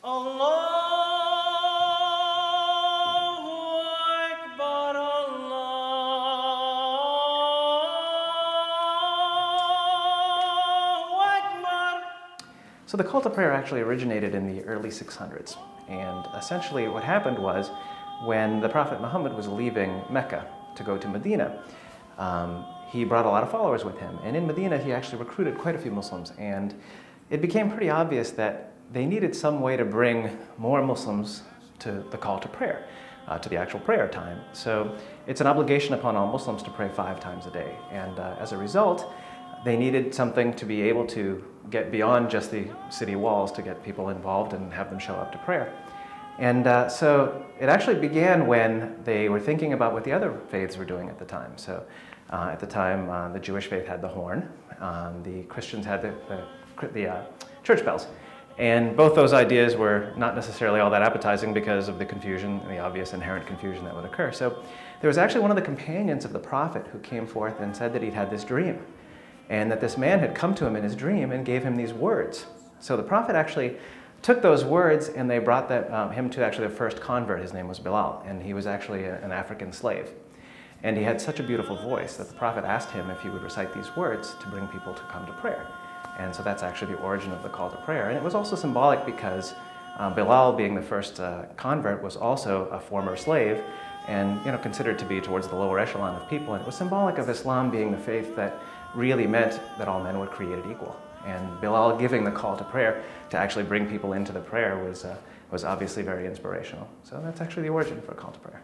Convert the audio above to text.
Allahu Akbar, Allahu Akbar. So the call to prayer actually originated in the early 600s. And essentially what happened was when the Prophet Muhammad was leaving Mecca to go to Medina, he brought a lot of followers with him. And in Medina, he actually recruited quite a few Muslims. And it became pretty obvious that they needed some way to bring more Muslims to the call to prayer, to the actual prayer time. So it's an obligation upon all Muslims to pray 5 times a day. And as a result, they needed something to be able to get beyond just the city walls to get people involved and have them show up to prayer. And so it actually began when they were thinking about what the other faiths were doing at the time. So at the time, the Jewish faith had the horn, the Christians had the church bells. And both those ideas were not necessarily all that appetizing because of the confusion and the obvious inherent confusion that would occur. So there was actually one of the companions of the Prophet who came forth and said that he'd had this dream, and that this man had come to him in his dream and gave him these words. So the Prophet actually took those words and they brought him to actually the first convert. His name was Bilal, and he was actually an African slave. And he had such a beautiful voice that the Prophet asked him if he would recite these words to bring people to come to prayer. And so that's actually the origin of the call to prayer. And it was also symbolic because Bilal, being the first convert, was also a former slave and considered to be towards the lower echelon of people. And it was symbolic of Islam being the faith that really meant that all men were created equal. And Bilal giving the call to prayer to actually bring people into the prayer was obviously very inspirational. So that's actually the origin for a call to prayer.